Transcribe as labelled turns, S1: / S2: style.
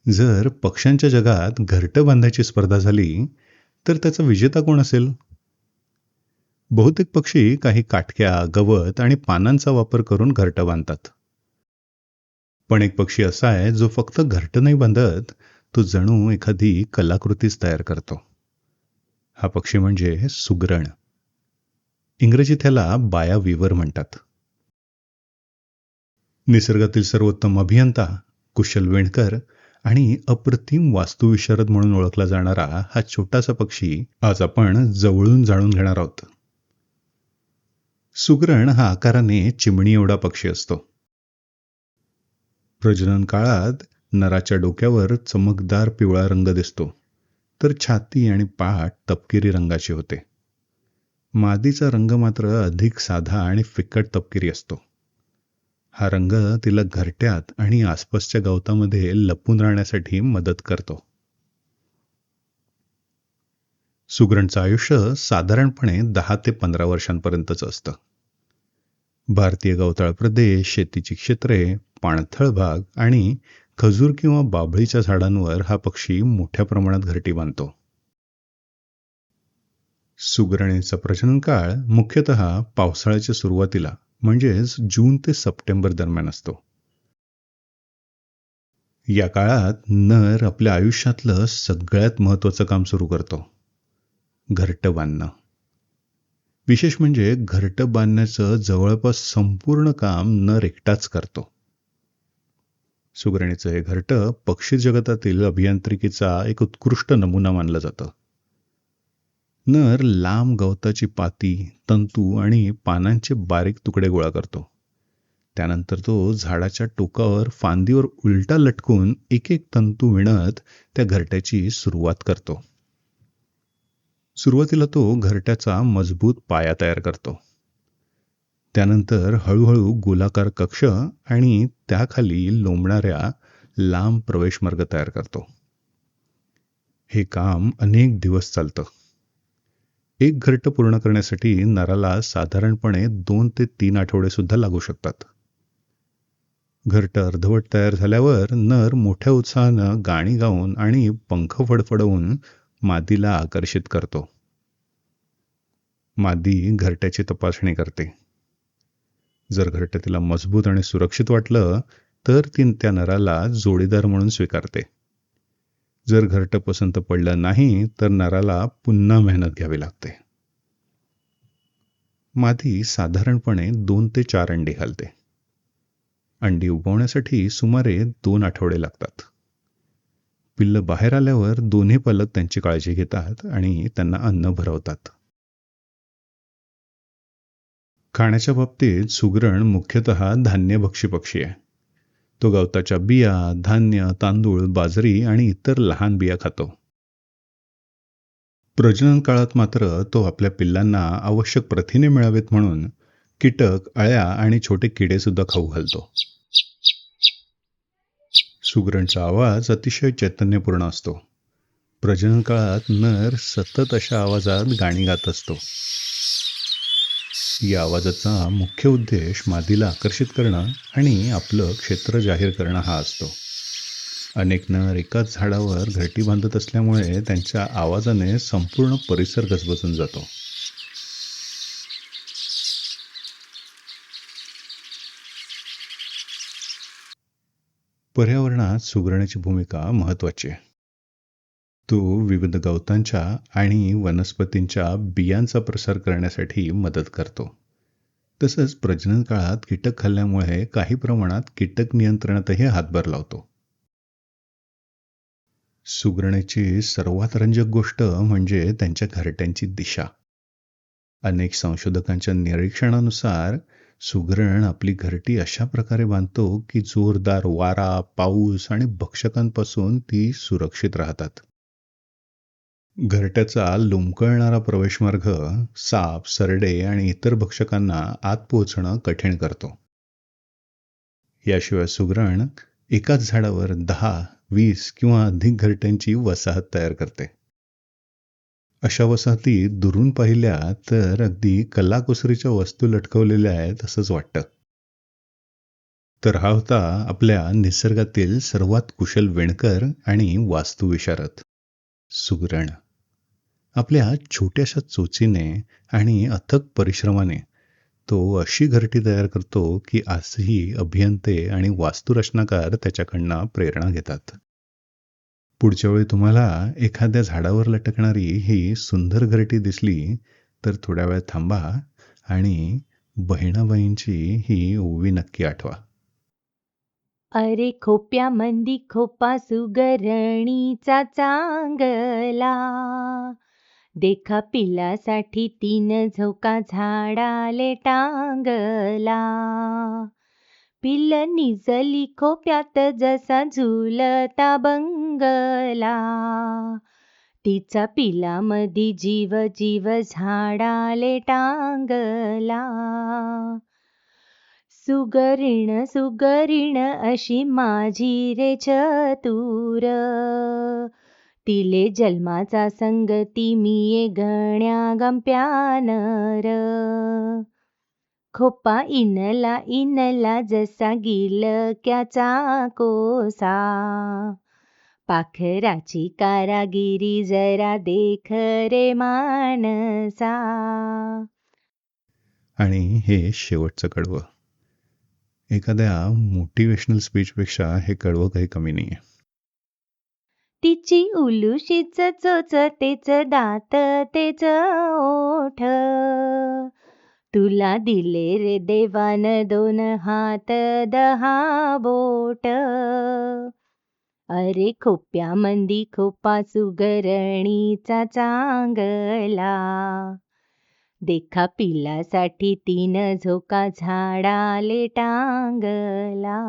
S1: जर पक्ष्यांच्या जगात घरटं बांधायची स्पर्धा झाली, तर त्याचा विजेता कोण असेल? बहुतेक पक्षी काही काटक्या, गवत आणि पानांचा वापर करून घरटं बांधतात. पण एक पक्षी असा आहे जो फक्त घरटं नाही बांधत, तो जणू एखादी कलाकृतीच तयार करतो. हा पक्षी म्हणजे सुगरण. इंग्रजीत त्याला बाया वीवर म्हणतात. निसर्गातील सर्वोत्तम अभियंता, कुशल विणकर आणि अप्रतिम वास्तुविशारद म्हणून ओळखला जाणारा हा छोटासा पक्षी आज आपण जवळून जाणून घेणार आहोत. सुगरण हा आकाराने चिमणी एवढा पक्षी असतो. प्रजनन काळात नराच्या डोक्यावर चमकदार पिवळा रंग दिसतो, तर छाती आणि पाठ तपकिरी रंगाची होते. मादीचा रंग मात्र अधिक साधा आणि फिक्कट तपकिरी असतो. हा रंग तिला घरट्यात आणि आसपासच्या गवतामध्ये लपून राहण्यासाठी मदत करतो. सुगरणचं आयुष्य साधारणपणे 10 ते 15 वर्षांपर्यंतच असतं. भारतीय गवताळ प्रदेश, शेतीची क्षेत्रे, पाणथळ भाग आणि खजूर किंवा बाभळीच्या झाडांवर हा पक्षी मोठ्या प्रमाणात घरटी बांधतो. सुगरणीचा प्रजनन काळ मुख्यतः पावसाळ्याच्या सुरुवातीला म्हणजेच जून ते सप्टेंबर दरम्यान असतो. या काळात नर आपल्या आयुष्यातलं सगळ्यात महत्वाचं काम सुरू करतो, घरटं बांधणं. विशेष म्हणजे घरटं बांधण्याचं जवळपास संपूर्ण काम नर एकटाच करतो. सुगरणीचं हे घरटं पक्षी जगतातील अभियांत्रिकीचा एक उत्कृष्ट नमुना मानलं जातं. नर लांब गवताची पाती, तंतू आणि पानांचे बारीक तुकडे गोळा करतो. त्यानंतर तो झाडाच्या टोकावर फांदीवर उलटा लटकून एक एक तंतू विणत त्या घरट्याची सुरुवात करतो. सुरुवातीला तो घरट्याचा मजबूत पाया तयार करतो. त्यानंतर हळूहळू गोलाकार कक्ष आणि त्याखाली लोंबणाऱ्या लांब प्रवेशमार्ग तयार करतो. हे काम अनेक दिवस चालतं. एक घरटं पूर्ण करण्यासाठी नराला साधारणपणे 2 ते 3 आठवडे सुद्धा लागू शकतात. घरटं अर्धवट तयार झाल्यावर नर मोठ्या उत्साहानं गाणी गाऊन आणि पंख फडफडवून मादीला आकर्षित करतो. मादी घरट्याची तपासणी करते. जर घरटं तिला मजबूत आणि सुरक्षित वाटलं तर ती त्या नराला जोडीदार म्हणून स्वीकारते. जर घरटं पसंत पडलं नाही तर नराला पुन्हा मेहनत घ्यावी लागते. मादी साधारणपणे 2 ते 4 अंडी घालते. अंडी उबवण्यासाठी सुमारे 2 आठवडे लागतात. पिल्लं बाहेर आल्यावर दोन्ही पालक त्यांची काळजी घेतात आणि त्यांना अन्न भरवतात. खाण्याच्या बाबतीत सुगरण मुख्यतः धान्यभक्षी पक्षी आहे. तो गवताच्या बिया, धान्य, तांदूळ, बाजरी आणि इतर लहान बिया खातो. प्रजनन काळात मात्र तो आपल्या पिल्लांना आवश्यक प्रथिने मिळावेत म्हणून कीटक, अळ्या आणि छोटे किडे सुद्धा खाऊ घालतो. सुगरणचा आवाज अतिशय चैतन्यपूर्ण असतो. प्रजनन काळात नर सतत अशा आवाजात गाणी गात असतो. या आवाजाचा मुख्य उद्देश मादीला आकर्षित करणं आणि आपलं क्षेत्र जाहीर करणं हा असतो. अनेक नर एकाच झाडावर घरटी बांधत असल्यामुळे त्यांच्या आवाजाने संपूर्ण परिसर गजबजून जातो. पर्यावरणात सुगरणाची भूमिका महत्त्वाची आहे. तो विविध गवतांच्या आणि वनस्पतींच्या बियांचा प्रसार करण्यासाठी मदत करतो. तसंच प्रजनन काळात कीटक खाल्ल्यामुळे काही प्रमाणात कीटक नियंत्रणातही हातभार लावतो. सुगरणेची सर्वात रंजक गोष्ट म्हणजे त्यांच्या घरट्यांची दिशा. अनेक संशोधकांच्या निरीक्षणानुसार सुगरण आपली घरटी अशा प्रकारे बांधतो की जोरदार वारा, पाऊस आणि भक्षकांपासून ती सुरक्षित राहतात. घरट्याचा लोंबकळणारा प्रवेशमार्ग साप, सरडे आणि इतर भक्षकांना आत पोहोचणं कठीण करतो. याशिवाय सुगरण एकाच झाडावर 10, 20 किंवा अधिक घरट्यांची वसाहत तयार करते. अशा वसाहती दुरून पाहिल्या तर अगदी कलाकुसरीच्या वस्तू लटकवलेल्या आहेत असंच वाटतं. तर हा होता आपल्या निसर्गातील सर्वात कुशल विणकर आणि वास्तुविशारद सुगरण. आपल्या छोट्याशा चोचीने आणि अथक परिश्रमाने तो अशी घरटी तयार करतो की आजही अभियंते आणि वास्तुरचनाकार त्याच्याकडनं प्रेरणा घेतात. पुढच्या वेळी तुम्हाला एखाद्या झाडावर लटकणारी ही सुंदर घरटी दिसली तर थोड्या वेळ थांबा आणि बहिणाबाईंची ही ओवी नक्की आठवा.
S2: अरे खोप्यामंदी खोपा सुगरणीचा चांगला, देखा पिलासाठी 3 झोका झाडाले टांगला. पिल्ल निजली खोप्यात जसा झुलता बंगला, तिचा पिलामधी जीव जीव झाडाले टांगला. सुगरीण सुगरीण अशी माझी रे चतुर, तिले जन्माचा संगती मी ये गण्या गंप्यानर. खोपा इनला इनला जसा गिलक्याचा कोसा, पाखराची कारागिरी जरा देख रे मानसा.
S1: आणि हे शेवटचं कडवं. एखाद्या मोटिवेशनल स्पीचपेक्षा हे कडवं काही कमी नाही आहे.
S2: तिची उलुशीच चोच तेच दात तेच ओठ, तुला दिले रे देवान 2 हात 10 बोट. अरे खोप्यामंदी खोपा सुगरणीचा चांगला, देखा पिलासाठी 3 झोका झाडाले टांगला.